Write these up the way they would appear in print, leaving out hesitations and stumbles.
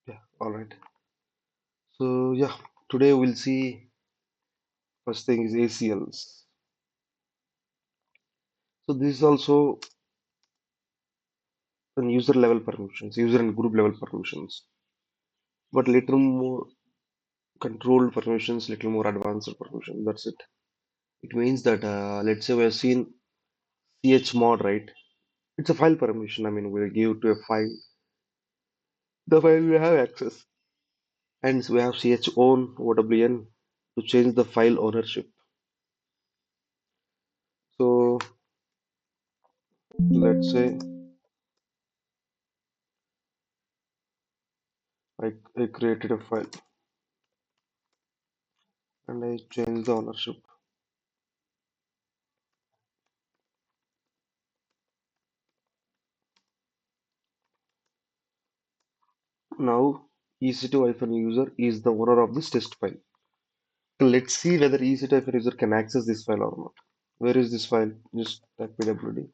Yeah, all right. So yeah, today we'll see first thing is ACLs. So this is also an user level permissions, user and group level permissions, but little more controlled permissions, little more advanced permissions. That's it. It means that let's say we have seen chmod, right? It's a file permission. I mean, we'll give to a file the file we have access, and we have chown OWN to change the file ownership. So let's say I created a file and I change the ownership. Now EC2-user is the owner of this test file. Let's see whether EC2-user can access this file or not. Where is this file? Just type pwd.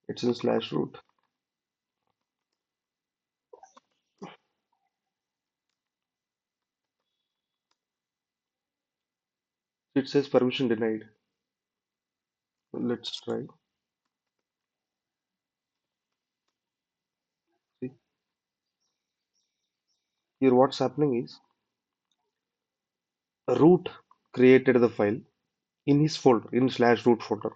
It's in slash root. It says permission denied. Let's try. See here what's happening is root created the file in his folder, in slash root folder,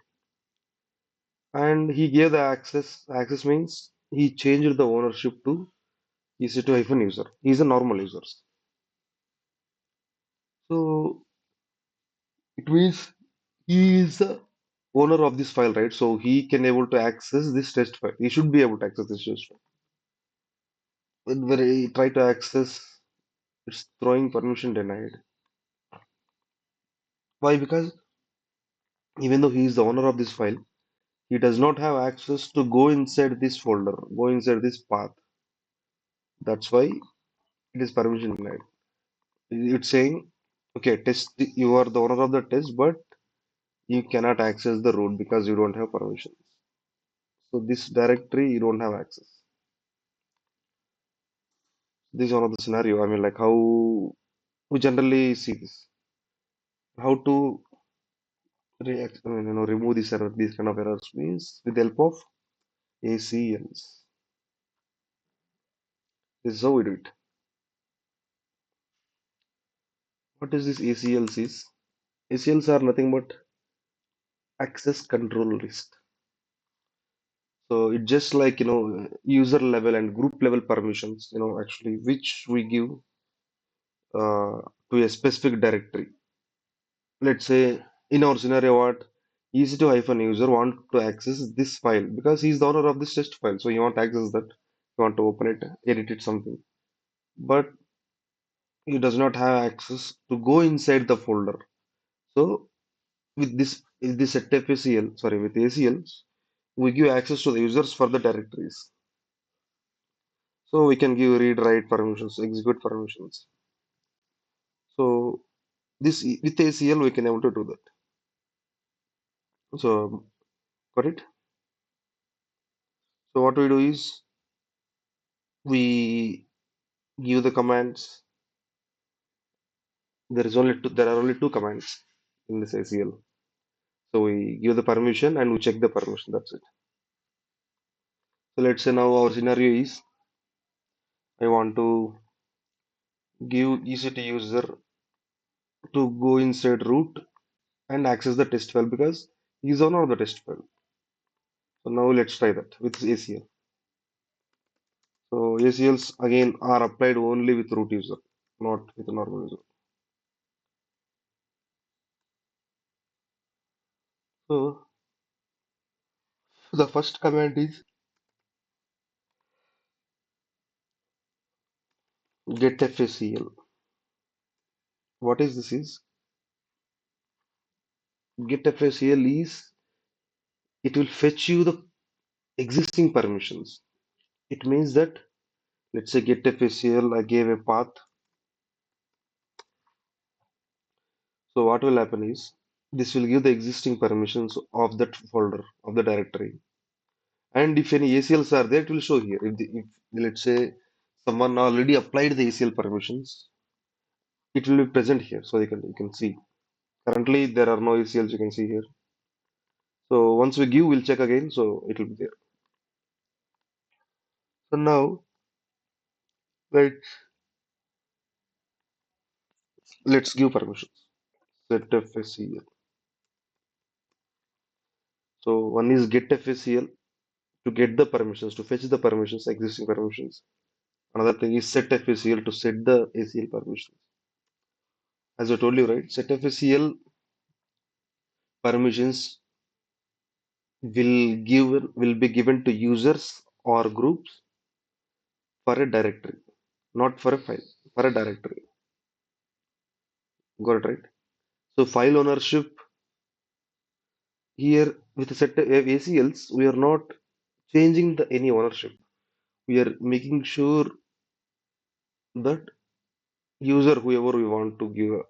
and he gave the access. Access means he changed the ownership to EC2-user. He's a normal user. So it means he is the owner of this file, right? So he can able to access this test file. He should be able to access this test file. When he try to access, it's throwing permission denied. Why? Because even though he is the owner of this file, he does not have access to go inside this folder, go inside this path. That's why it is permission denied. It's saying, okay, test, you are the owner of the test, but you cannot access the root because you don't have permissions. So this directory you don't have access. This is one of the scenario. I mean, like how we generally see this. How to react, I mean, remove this error, these kind of errors means with the help of ACLs. This is how we do it. What is this ACLs is? ACLs are nothing but access control list. So it's just like, user level and group level permissions, actually, which we give to a specific directory. Let's say in our scenario, what EC2-user want to access this file because he's the owner of this test file. So you want to access that, you want to open it, edit it, something. But he does not have access to go inside the folder. So with this at FACL, sorry, with ACLs, we give access to the users for the directories. So we can give read, write permissions, execute permissions. So this with ACL we can able to do that. So got it. So what we do is we give the commands. There are only two commands in this ACL. So we give the permission and we check the permission. That's it. So let's say now our scenario is I want to give EC2-user to go inside root and access the test file because he's owner of the test file. So now let's try that with ACL. So ACLs again are applied only with root user, not with a normal user. So the first command is get FACL. What is this is? Get FACL is it will fetch you the existing permissions. It means that let's say get FACL, I gave a path. So what will happen is this will give the existing permissions of that folder of the directory. And if any ACLs are there, it will show here. If let's say someone already applied the ACL permissions, it will be present here. So you can see. Currently, there are no ACLs you can see here. So once we give, we'll check again. So it will be there. So now, right, let's give permissions. Set FACL. So one is get FACL to get the permissions, to fetch the permissions, existing permissions. Another thing is set FACL to set the ACL permissions. As I told you, right, set FACL permissions will be given to users or groups for a directory, not for a file, for a directory. Got it right? So file ownership here with a set of ACLs, we are not changing the any ownership. We are making sure that user, whoever we want to give,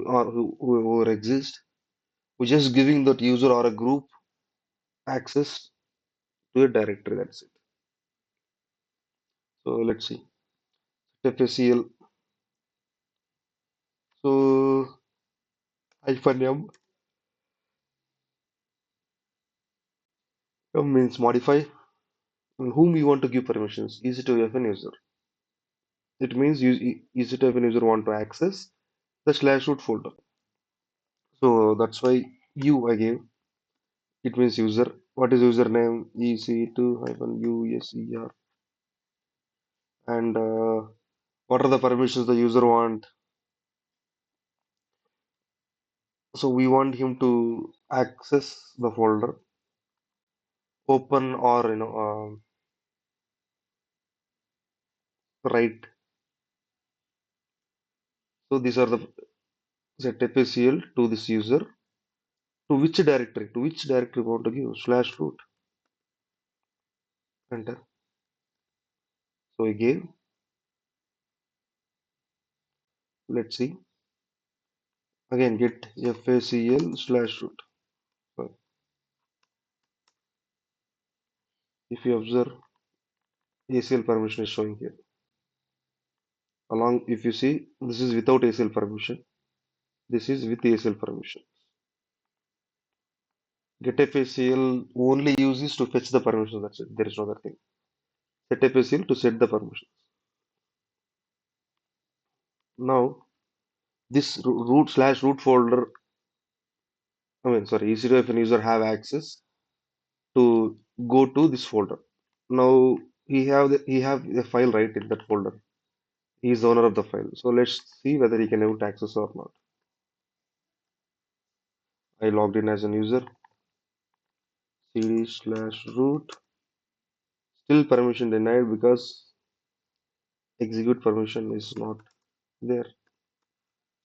or whoever exists, we're just giving that user or a group access to a directory. That's it. So let's see. FACL. So hyphen m means modify. And whom you want to give permissions? Easy to have an user. It means easy to have an user want to access the slash root folder. So that's why I gave. It means user. What is username? EC2 hyphen user. And what are the permissions the user want? So we want him to access the folder, open or write. So these are the set FACL to this user. To which directory? To which directory we want to give? Slash root. Enter. So we gave. Let's see. Again get FACL slash root. So if you observe, ACL permission is showing here. Along, if you see, this is without ACL permission. This is with ACL permission. Get FACL only uses to fetch the permission. That's it. There is no other thing. Set FACL to set the permission. Now this root slash root folder. I mean, sorry, EC2 user have access to go to this folder. Now he have a file right in that folder. He is the owner of the file. So let's see whether he can able to access or not. I logged in as an user. CD slash root. Still permission denied because execute permission is not there.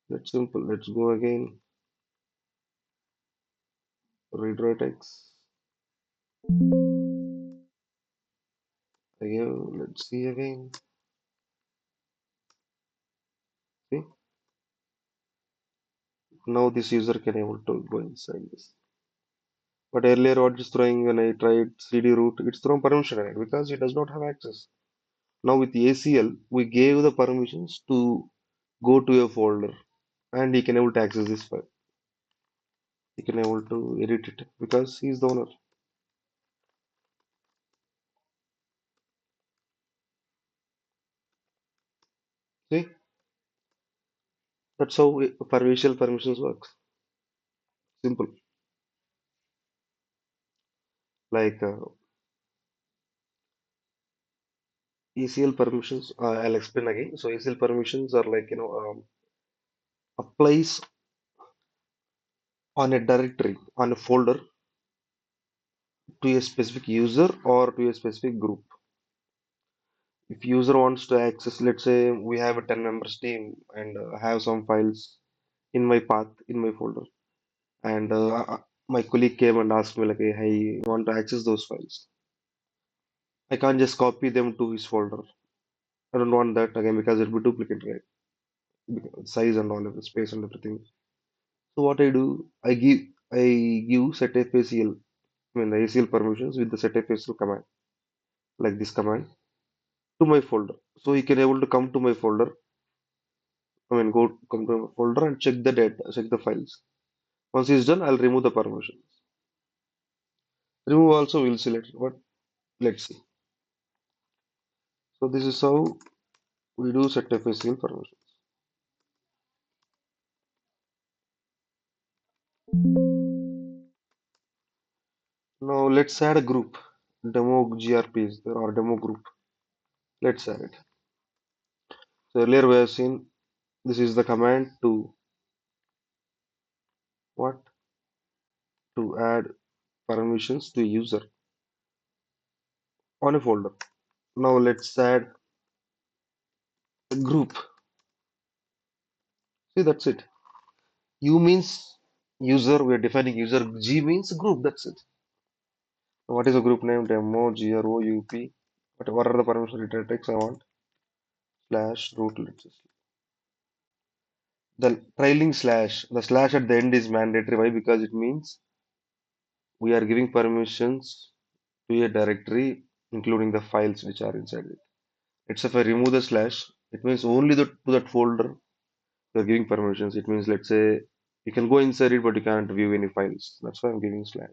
That's simple. Let's go again. Read write X. Again, let's see again. See, now this user can able to go inside this. But earlier, what is throwing when I tried CD root, it's thrown permission right because it does not have access. Now with the ACL, we gave the permissions to go to a folder, and he can able to access this file. He can able to edit it because he is the owner. See, that's how partial permissions works. Simple. Like ACL permissions, I'll explain again. So ACL permissions are like applies on a directory, on a folder to a specific user or to a specific group. If user wants to access, let's say we have a 10 members team and have some files in my path in my folder, and my colleague came and asked me like, hey, I want to access those files. I can't just copy them to his folder. I don't want that again because it will be duplicate, right? Size and all of the space and everything. So what I do, I give set FACL, I mean the ACL permissions with the set FACL command, like this command. to my folder. So he can able to come to my folder. I mean, come to my folder and check the data, check the files. Once he's done, I'll remove the permissions. Remove also we'll select, but let's see. So this is how we do set FACL permissions. Now let's add a group. Demo GRP is there or demo group. Let's add it. So earlier we have seen this is the command to what? To add permissions to a user on a folder. Now let's add a group. See, that's it. U means user, we are defining user. G means group, that's it. What is the group name? Demo, group. What are the permission return text I want? Slash root. Let's just the trailing slash. The slash at the end is mandatory. Why? Because it means we are giving permissions to a directory, including the files which are inside it. It's if I remove the slash, it means only to that folder you're giving permissions. It means let's say you can go inside it, but you can't view any files. That's why I'm giving slash.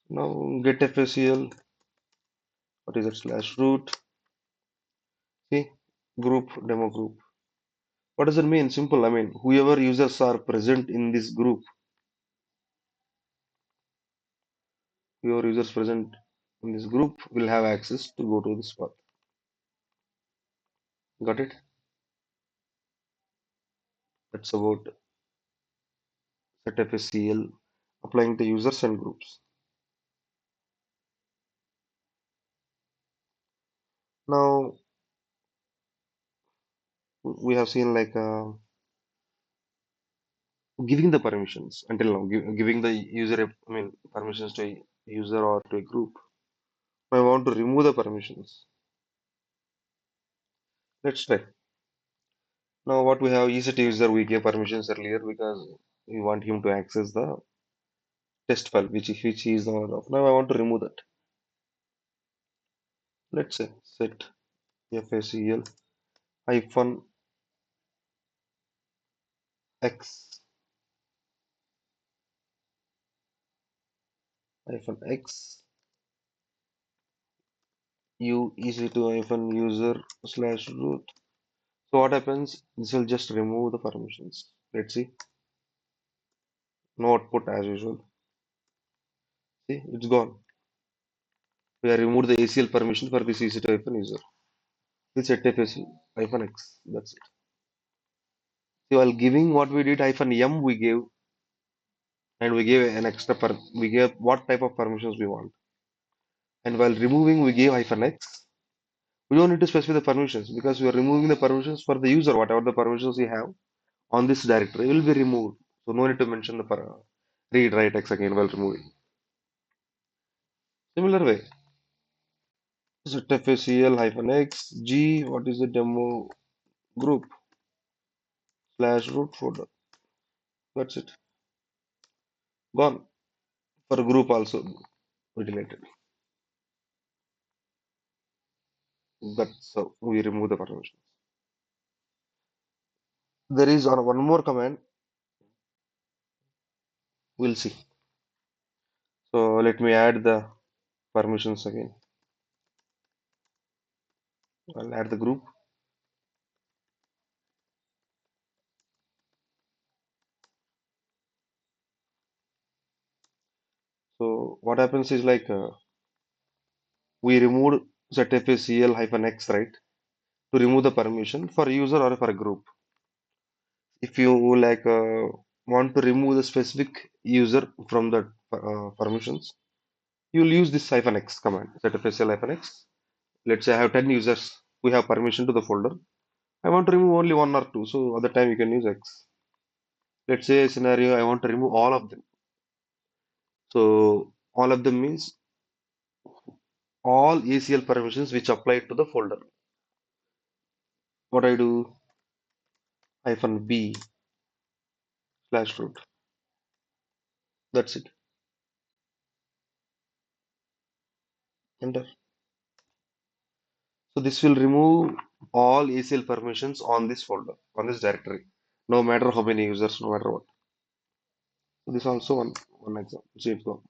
Now get FACL. What is that? Slash root. See, group demo group. What does it mean? Simple. I mean, whoever users are present in this group, whoever users present in this group will have access to go to this path. Got it? That's about set FACL applying to users and groups. Now we have seen like giving the permissions until now, giving the user, I mean, permissions to a user or to a group. I want to remove the permissions. Let's try. Now what we have is a user we gave permissions earlier because we want him to access the test file which he is the owner of. Now I want to remove that. Let's say set FACL hyphen x hyphen x u EC2 hyphen user slash root. So what happens? This will just remove the permissions. Let's see. No output as usual. See, it's gone. We have removed the ACL permission for this EC2 hyphen user. This set FACL hyphen x. That's it. So while giving what we did hyphen m we gave and we gave an extra we gave what type of permissions we want. And while removing we gave hyphen x. We don't need to specify the permissions because we are removing the permissions for the user. Whatever the permissions we have on this directory will be removed. So no need to mention the read write x again while removing. Similar way, set facl hyphen x g. What is the demo group slash root folder? That's it. Gone. For group also we deleted. That's how we remove the permissions. There is one more command. We'll see. So let me add the permissions again. I'll add the group. So what happens is like we removed ZFACL hyphen x, right? To remove the permission for user or for a group. If you like want to remove the specific user from the permissions, you'll use this hyphen x command, ZFACL hyphen x. Let's say I have 10 users. We have permission to the folder. I want to remove only one or two. So at the time you can use x. Let's say a scenario I want to remove all of them. So all of them means all ACL permissions which apply to the folder. What I do hyphen b slash root. That's it. Enter. So this will remove all ACL permissions on this folder, on this directory, no matter how many users, no matter what. So this also one example. See it go.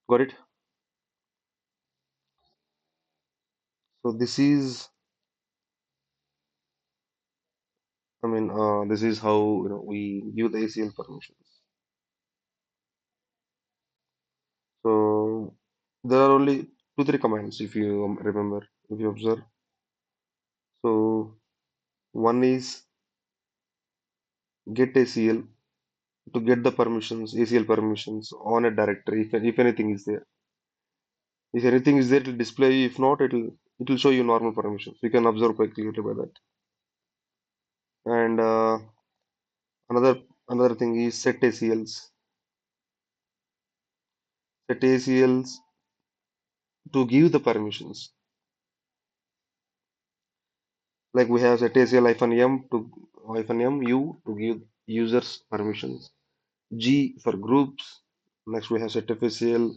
Got it? So this is, this is how we give the ACL permissions. So there are only two, three commands if you remember, if you observe. So one is get ACL to get the permissions, ACL permissions on a directory if anything is there. If anything is there, it will display. If not, it will show you normal permissions. You can observe quite clearly by that. And another thing is set ACLs. Set ACLs to give the permissions. Like we have set ACL -m u to give users permissions. G for groups. Next we have set FACL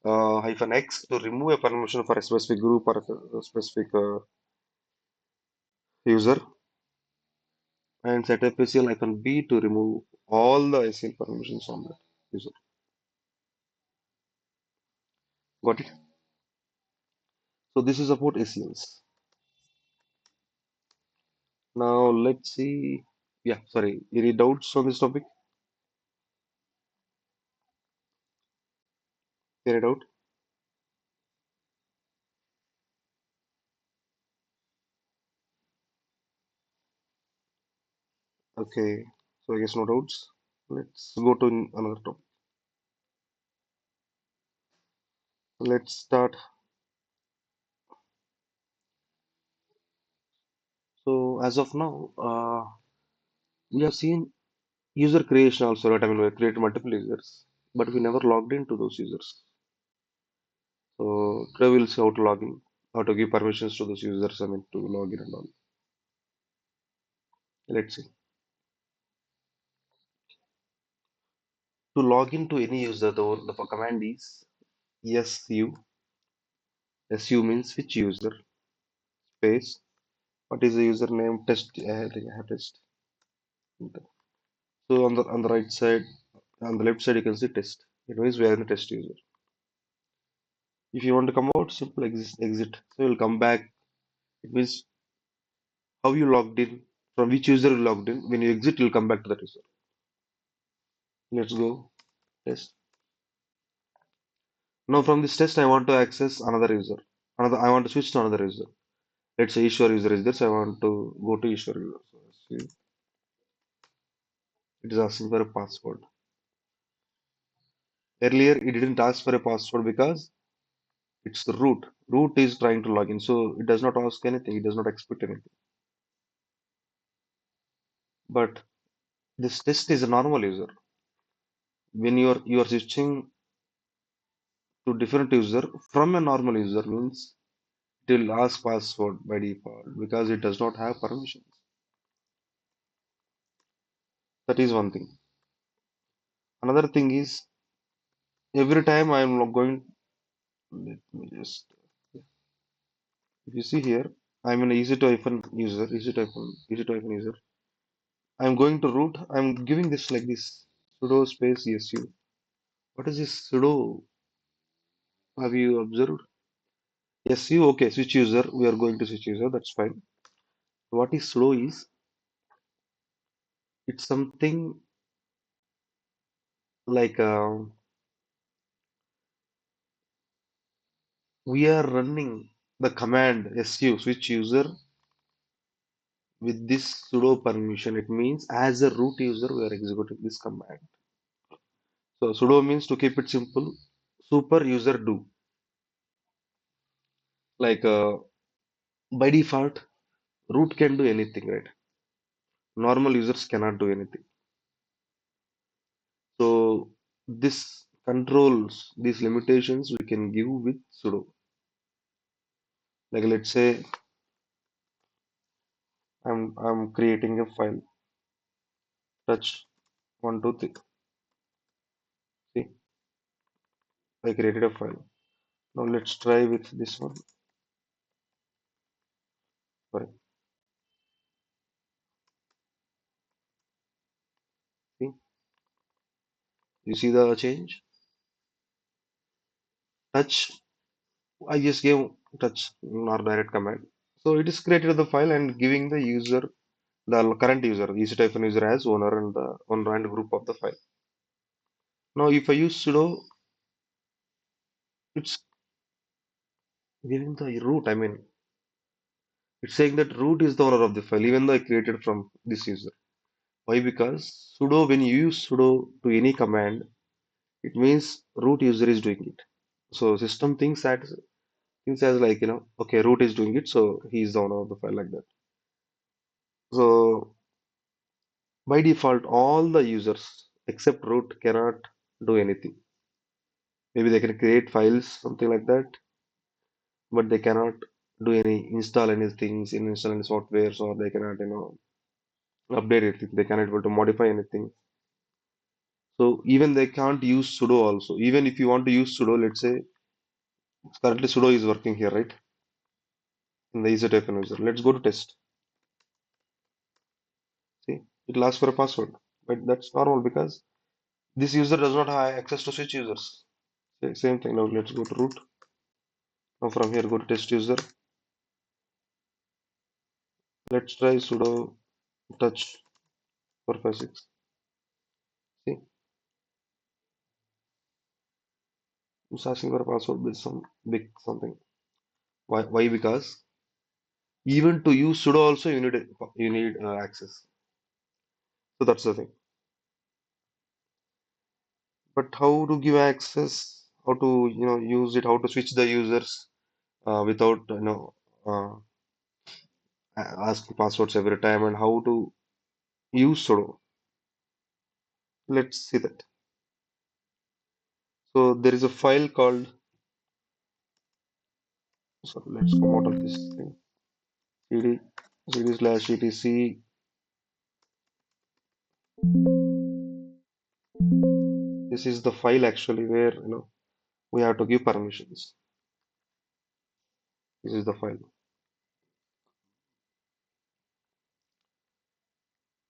-x to remove a permission for a specific group or a specific user, and set FACL-b to remove all the ACL permissions on that user. Got it? So this is about ACLs. Now let's see. Yeah, sorry. Any doubts on this topic? Any doubt? Okay. So I guess no doubts. Let's go to another topic. Let's start. So as of now, we have seen user creation also, right? I mean, we have created multiple users, but we never logged into those users. So today we'll see how to log in, how to give permissions to those users, I mean, to log in and all. Let's see. To log into any user, the command is su. Su means which user, space. What is the username? Test. I think I have test. So on the right side, on the left side, you can see test. It means we are in the test user. If you want to come out, simple exit. So you'll come back. It means how you logged in, from which user you logged in. When you exit, you'll come back to that user. Let's go test. Now from this test, I want to access another user. I want to switch to another user. Let's say Ishwar user is there, so I want to go to Ishwar user. So see, it is asking for a password. Earlier, it didn't ask for a password because it's the root. Root is trying to log in, so it does not ask anything. It does not expect anything. But this test is a normal user. When you are switching to different user from a normal user means it will ask password by default because it does not have permissions. That is one thing. Another thing is every time I am going, let me just, if you see here, I'm an easy to hyphen user, easy to hyphen user. I'm going to root. I'm giving this like this sudo space su. What is this sudo? Have you observed? Su, okay, switch user. We are going to switch user. That's fine. What is sudo is it's something like we are running the command su switch user with this sudo permission. It means as a root user, we are executing this command. So sudo means, to keep it simple, super user do. Like by default, root can do anything, right? Normal users cannot do anything. So this controls these limitations we can give with sudo. Like let's say I'm creating a file. Touch 1, 2, 3. See, I created a file. Now let's try with this one. Sorry. See, you see the change? Touch. I just gave touch or direct command. So it is created the file and giving the user, the current user, EC user as owner and the owner and group of the file. Now if I use sudo, it's giving the root. I mean, it's saying that root is the owner of the file, even though I created from this user. Why? Because sudo, when you use sudo to any command, it means root user is doing it. So system thinks as like, okay, root is doing it, so he is the owner of the file like that. So by default, all the users except root cannot do anything. Maybe they can create files, something like that, but they cannot do any install any things, install any softwares, or they cannot, update anything. They cannot able to modify anything. So even they can't use sudo also. Even if you want to use sudo, let's say currently sudo is working here, right? In the EasyType user. Let's go to test. See, it will ask for a password, but that's normal because this user does not have access to switch users. Same thing. Now let's go to root. Now from here, go to test user. Let's try sudo touch 456. See, it's asking for a password with some big something. Why? Why? Because even to use sudo also you need access. So that's the thing. But how to give access? How to use it? How to switch the users without uh, asking passwords every time? And how to use sudo? Let's see that. So there is a file called. So let's come out of this thing. cd/etc. This is the file actually where we have to give permissions. This is the file.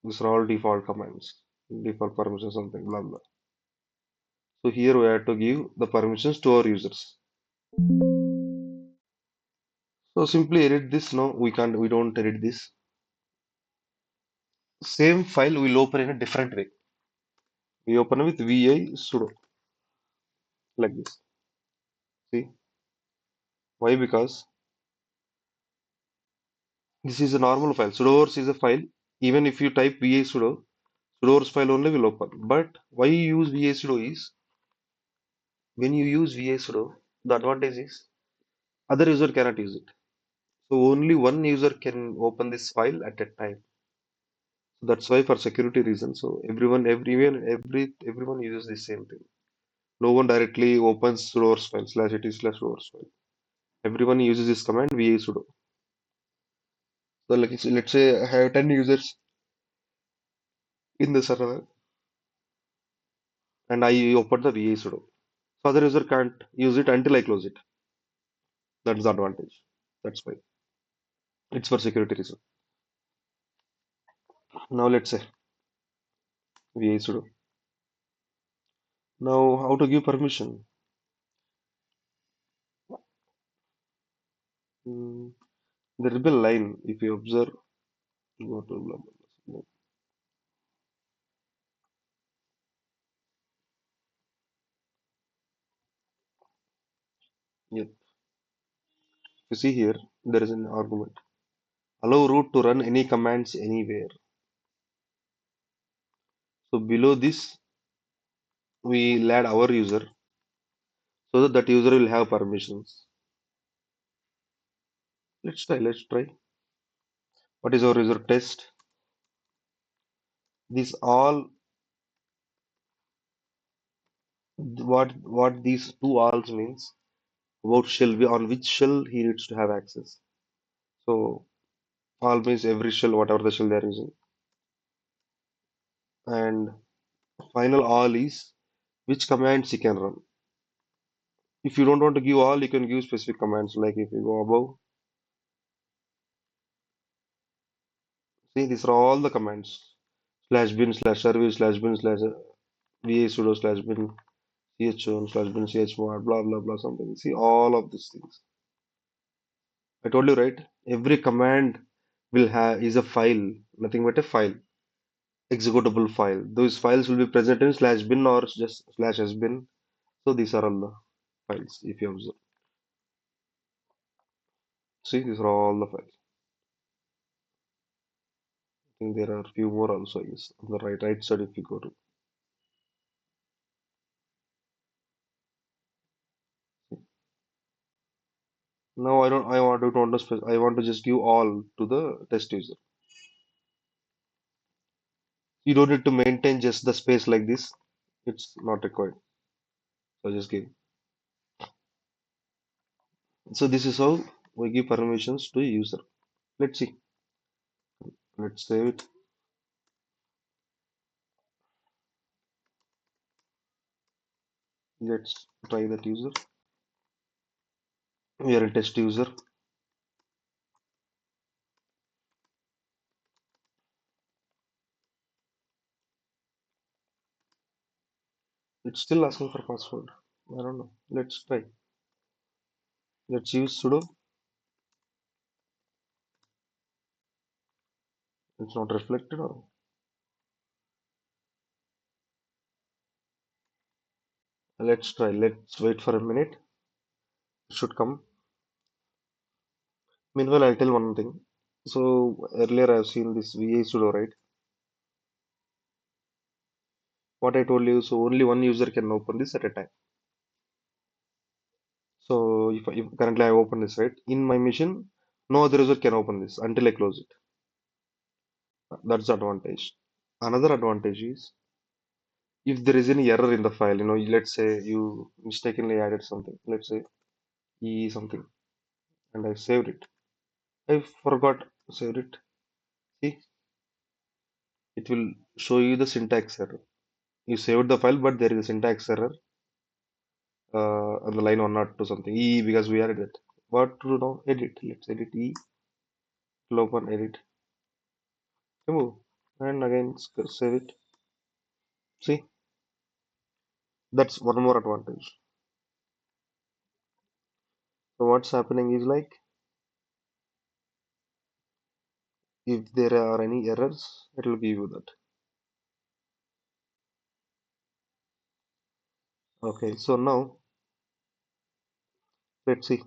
These are all default commands, default permissions, something blah blah. So here we have to give the permissions to our users. So simply edit this. No, we don't edit this. Same file we'll open in a different way. We open with vi sudo like this. See why? Because this is a normal file. Sudoers is a file. Even if you type vi sudo, sudoers file only will open. But why you use vi sudo is when you use vi sudo, the advantage is other user cannot use it. So only one user can open this file at a time. So that's why for security reasons. So everyone uses the same thing. No one directly opens sudoers file /et/sudoers file. Everyone uses this command va sudo. So like let's say I have 10 users in the server and I open the va sudo. So other user can't use it until I close it. That's the advantage. That's why. It's for security reason. Now let's say va sudo. Now how to give permission? Hmm, there will be a line if you observe. Go to blah, blah, blah. Yep. You see here, there is an argument. Allow root to run any commands anywhere. So below this, we'll add our user so that that user will have permissions. Let's try. Let's try. What is our user test? These all what these two alls means about shell on which shell he needs to have access. So all means every shell, whatever the shell they are using, and final all is which commands he can run. If you don't want to give all, you can give specific commands. Like if you go above, see, these are all the commands. Slash bin slash service slash bin slash va sudo slash bin chon slash bin chmod blah blah blah something. See all of these things. I told you right. Every command will have is a file, nothing but a file, executable file. Those files will be present in slash bin or just slash sbin. So these are all the files. If you observe, see, these are all the files. I think there are a few more also. Yes, on the right side if you go to. Now I don't. I want to don't know I want to just give all to the test user. You don't need to maintain just the space like this. It's not required. So just give. So this is how we give permissions to user. Let's see. Let's save it. Let's try that user. We are in test user. It's still asking for password. I don't know. Let's try. Let's use sudo. It's not reflected or let's try. Let's wait for a minute. It should come. Meanwhile, I'll tell one thing. So earlier I've seen this VA sudo, right? What I told you, so only one user can open this at a time. So if currently I open this, right? In my machine, no other user can open this until I close it. That's the advantage. Another advantage is if there is any error in the file, let's say you mistakenly added something, let's say E something, and I saved it. I forgot saved it. See, it will show you the syntax error. You saved the file, but there is a syntax error on the line 102 something. E because we added it. What to do now? Edit. Let's edit E. Open edit. Remove. And again save it. See, that's one more advantage. So what's happening is like if there are any errors, it will give you that. Okay, so now let's see.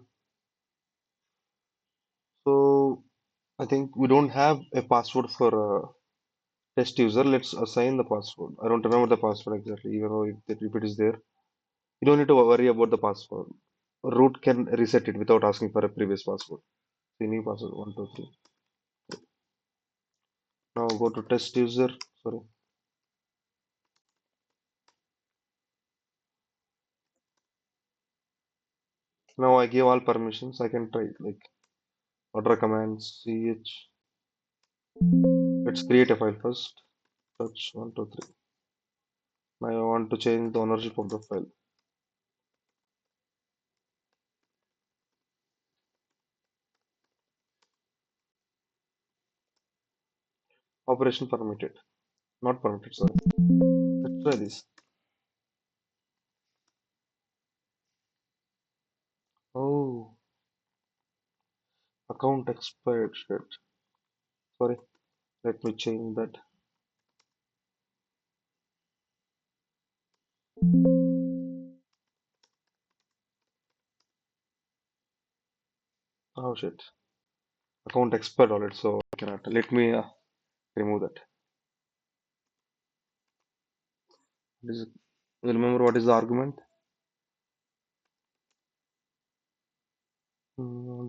So I think we don't have a password for a test user. Let's assign the password. I don't remember the password exactly, even though if it is there. You don't need to worry about the password. Root can reset it without asking for a previous password. See, new password 123. Now go to test user. Sorry. Now I give all permissions. I can try it, like order commands ch. Let's create a file first. Touch 123. Now I want to change the ownership of the file. Operation permitted. Not permitted, sorry. Let's try this. Oh, account expired. Shit. Sorry. Let me change that. Oh shit. Account expired already, so I cannot. Let me remove that. This is, remember what is the argument?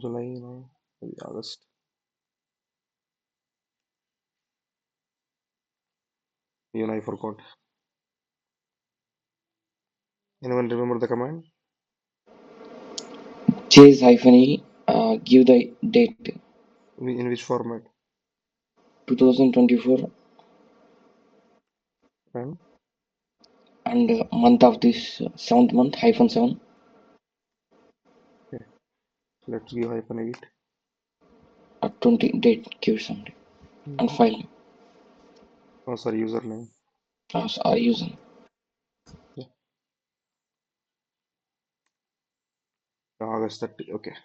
July, no, maybe August. Even I forgot. Anyone remember the command? Chase hyphen E, give the date In which format? 2024 And and month of this seventh month hyphen 7. Let's give hyphen 8. 20 date give something and Mhm. file name. Oh, sorry, username. So our user. Yeah. August 30. Okay.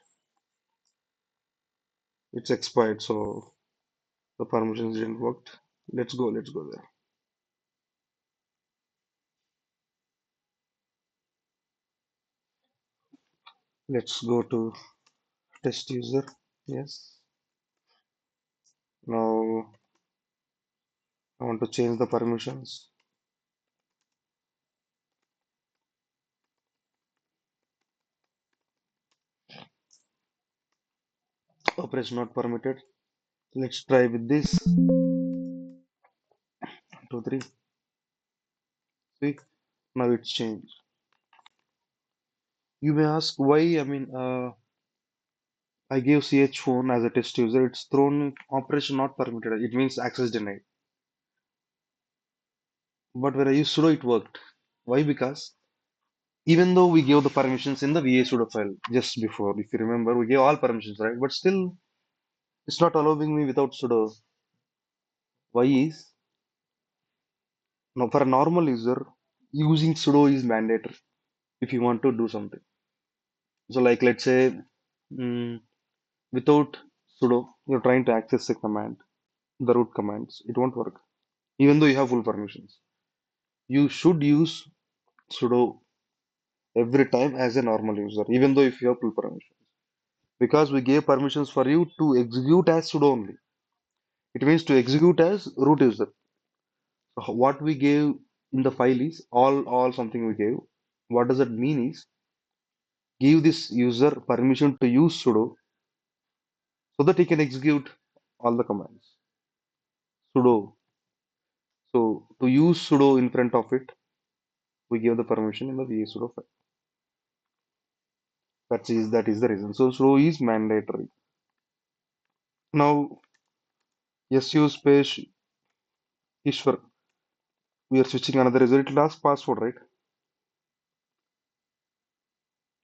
It's expired, so the permissions didn't work. Let's go there. Let's go to test user. Yes. Now I want to change the permissions. Operation not permitted. Let's try with this. 2, 3. See, now it's changed. You may ask why. I gave ch phone as a test user. It's thrown operation not permitted. It means access denied. But when I used sudo, it worked. Why? Because even though we gave the permissions in the VISUDO file just before, if you remember, we gave all permissions, right? But still, it's not allowing me without sudo. Why is? Now, for a normal user, using sudo is mandatory if you want to do something. So, like, let's say, mm, without sudo, you're trying to access a command, the root commands, it won't work, even though you have full permissions. You should use sudo every time as a normal user, even though if you have full permissions. Because we gave permissions for you to execute as sudo only. It means to execute as root user. So what we gave in the file is all something we gave. What does that mean is give this user permission to use sudo so that he can execute all the commands. Sudo. So to use sudo in front of it, we give the permission in the VS sudo file. That is the reason. So sudo is mandatory. Now su space Ishwar. We are switching another user. It will ask password, right?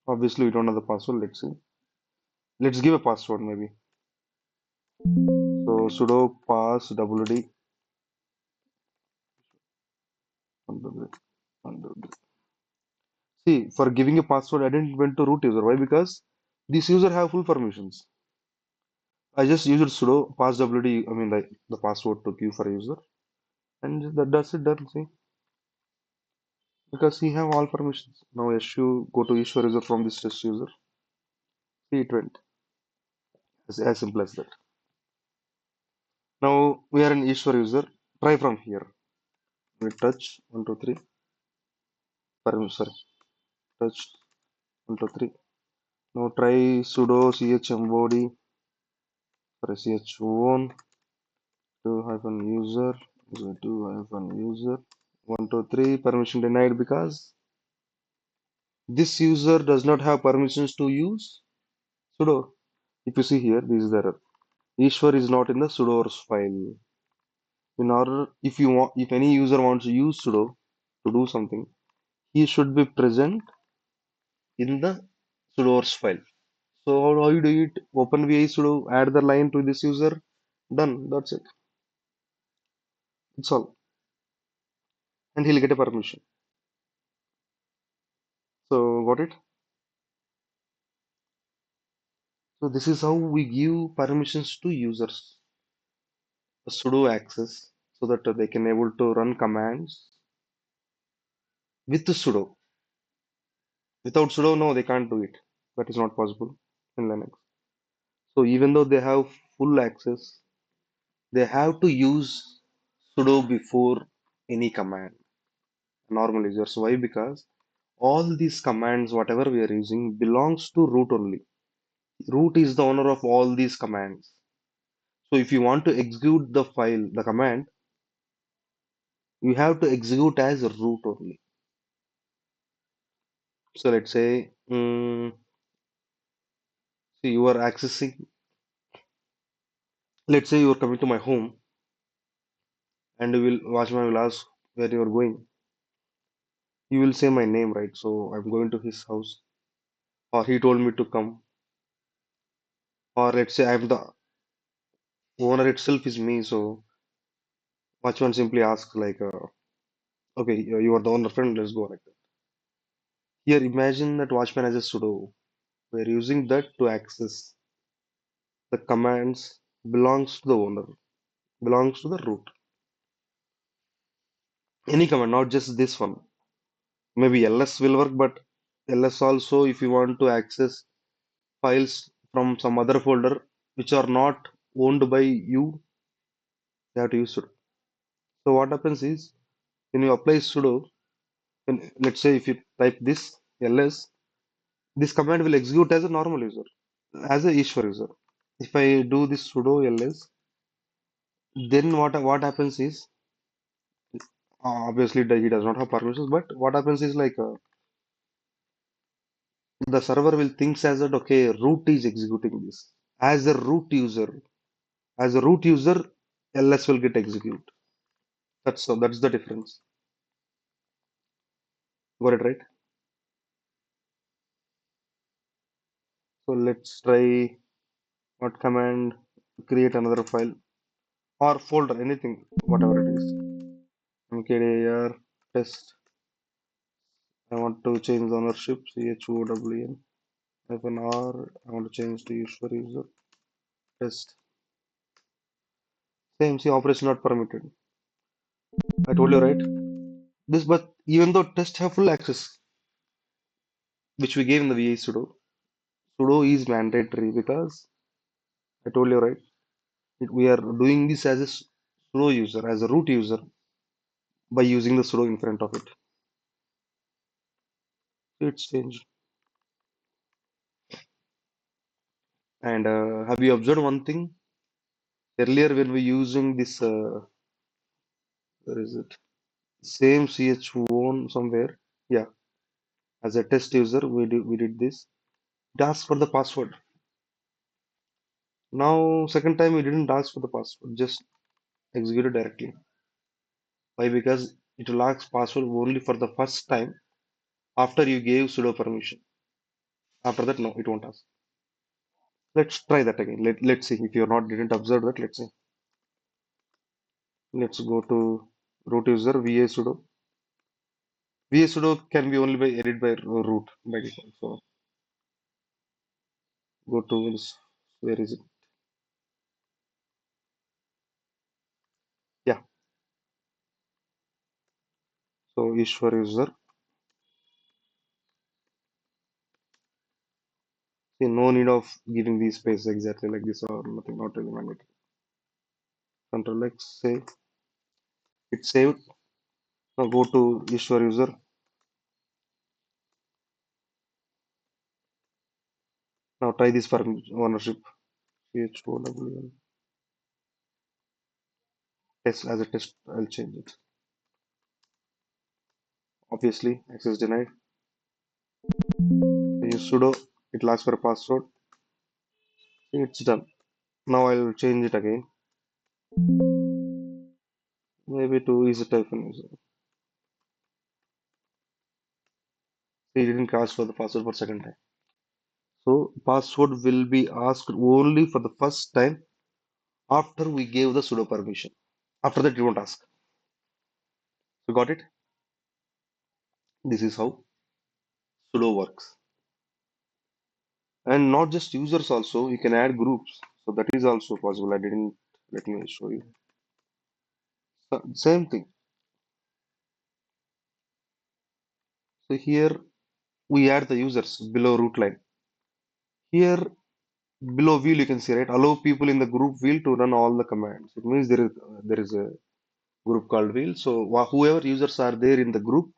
Obviously we don't know the password. Let's see. Let's give a password maybe. So sudo pass wd See, for giving a password, I didn't went to root user. Why? Because this user have full permissions. I just used sudo pass wd. I mean, like the password to give for a user, and that's it. Done. See, because he have all permissions. Now, su go to issue user from this test user. See, it went as simple as that. Now we are an Ishwar user. Try from here. We touch 1, 2, 3. Permission. Sorry, touch 1, 2, 3. Now try sudo chmod. Sorry, ch1 to hyphen user. 2 hyphen user. 1, 2, 3. Permission denied because this user does not have permissions to use sudo. If you see here, this is the error. Ishwar is not in the sudoers file. In order, if any user wants to use sudo to do something, he should be present in the sudoers file. So how you do it? Open vi sudo, add the line to this user, done. That's it. It's all, and he'll get a permission. So got it? So this is how we give permissions to users, a sudo access, so that they can able to run commands with sudo. Without sudo, no, they can't do it. That is not possible in Linux. So even though they have full access, they have to use sudo before any command. Normal users. Why? Because all these commands, whatever we are using, belongs to root only. Root is the owner of all these commands. So if you want to execute the file, the command, you have to execute as root only. So let's say, see, you are accessing, let's say you are coming to my home and you will watchman will ask where you are going. You will say my name, right? So I'm going to his house, or he told me to come. Or let's say I'm the owner itself is me, so watchman simply asks like, okay, you are the owner friend, let's go like that. Here, imagine that watchman has a sudo. We're using that to access the commands belongs to the owner, belongs to the root. Any command, not just this one. Maybe ls will work, but ls also, if you want to access files from some other folder which are not owned by you, you have to use sudo. So what happens is when you apply sudo, when, let's say if you type this ls, this command will execute as a normal user, as a Ishwar user. If I do this sudo ls, then what happens is obviously he does not have permissions, but what happens is like the server will think as that okay, root is executing this as a root user. As a root user, ls will get executed. That's the difference. Got it right? So let's try what command create another file or folder, anything, whatever it is. mkdir test. I want to change the ownership chown hyphen r. I want to change to user user test. Same, see operation not permitted. I told you right. This, but even though test have full access, which we gave in the VI sudo, sudo is mandatory because I told you right. We are doing this as a sudo user, as a root user by using the sudo in front of it. So it's changed. And have you observed one thing? Earlier, when we using this, where is it? Same chown somewhere. Yeah, as a test user, we did this. It asks for the password. Now, second time we didn't ask for the password, just executed directly. Why? Because it will ask password only for the first time after you gave sudo permission. After that, no, it won't ask. Let's try that again. Let's see if you're not didn't observe that. Let's see. Let's go to root user va sudo. Va sudo can be only by edit by root by default. So go to this. Where is it? Yeah. So Ishwar user. See, no need of giving these spaces exactly like this or nothing. Not really mandatory. Control X. Save. It's saved. Now go to Ishwar user. Now try this for ownership. chown test as a test. I'll change it. Obviously, access denied. Use sudo. It asks for a password. It's done. Now I'll change it again. Maybe to easy typing user. He didn't ask for the password for second time. So password will be asked only for the first time after we gave the sudo permission. After that, you won't ask. You got it? This is how sudo works. And not just users also, you can add groups. So that is also possible. I didn't let me show you. So, same thing. So here we add the users below root line. Here below wheel you can see right. Allow people in the group wheel to run all the commands. It means there is a group called wheel. So whoever users are there in the group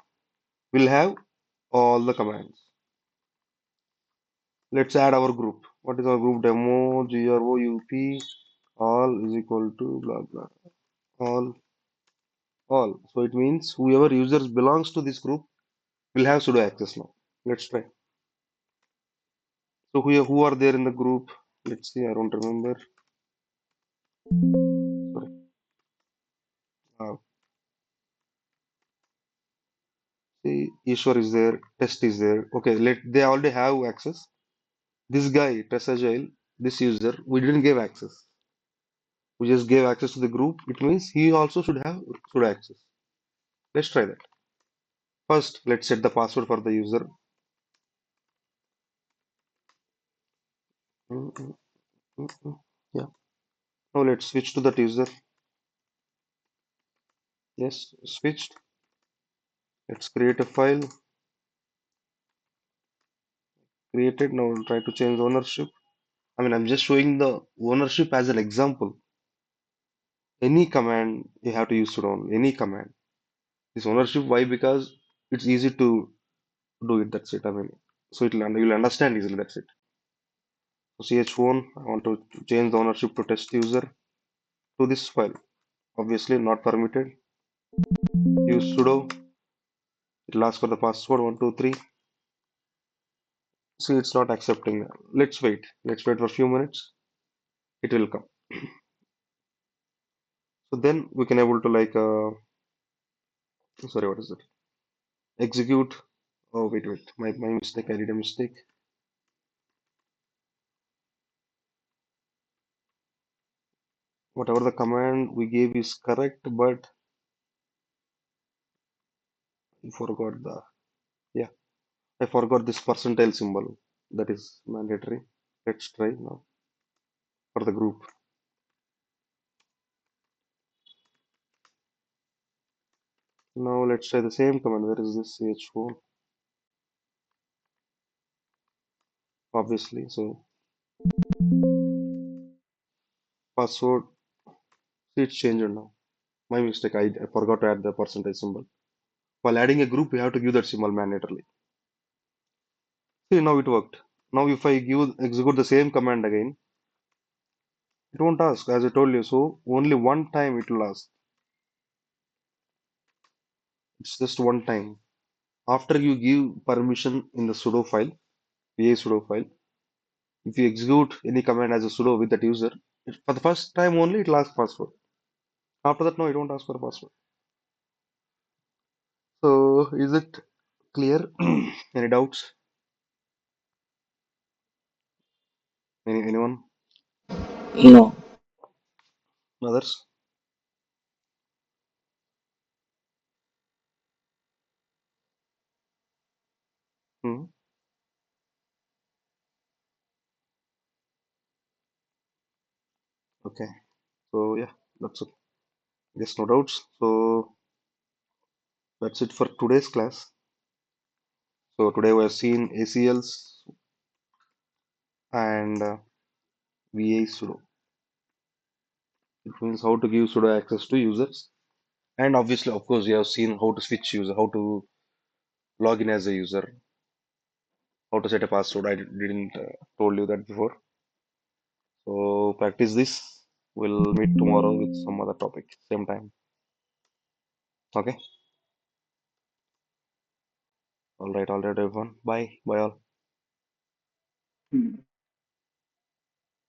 will have all the commands. Let's add our group. What is our group? Demo group all is equal to blah blah all. So it means whoever users belongs to this group will have sudo access now. Let's try. So who are there in the group? Let's see. I don't remember. Sorry. Uh, see, Ishwar is there. Test is there. Okay. They already have access. This guy, Test Agile. this user, we didn't give access. We just gave access to the group. It means he also should have sudo access. Let's try that. First, let's set the password for the user. Mm, mm, Yeah. Now let's switch to that user. Yes, switched. Let's create a file. Created. Now we'll try to change ownership. I mean, I'm just showing the ownership as an example. Any command you have to use sudo only. Any command. This ownership, why? Because it's easy to do it. That's it. I mean, so you'll understand easily. That's it. So ch1, I want to change the ownership to test user to this file. Obviously not permitted. Use sudo. It'll ask for the password 123. See, it's not accepting. Let's wait. Let's wait for a few minutes. It will come. So then we can able to like sorry, what is it? Execute. Oh wait. My mistake. I did a mistake. Whatever the command we gave is correct, but I forgot the yeah. I forgot this percentile symbol. That is mandatory. Let's try now for the group. Now let's try the same command. Where is this ch4? Obviously. So password. See, it's changed now. My mistake. I forgot to add the percentage symbol. While adding a group, we have to give that symbol mandatorily. See, now it worked. Now if I give execute the same command again, it won't ask, as I told you. So only one time it will ask. It's just one time. After you give permission in the sudo file, va sudo file, if you execute any command as a sudo with that user, for the first time only it will ask password. After that, no, it won't ask for a password. So is it clear? Any doubts? Anyone? No. Others? Hmm. Okay. So yeah, that's it. Yes, no doubts. So that's it for today's class. So today we have seen ACLs and VA sudo. It means how to give sudo access to users. And obviously, of course, you have seen how to switch user, how to log in as a user, how to set a password. I didn't told you that before. So practice this. We'll meet tomorrow with some other topic, same time. Okay. All right, everyone. Bye. Bye all. Hmm.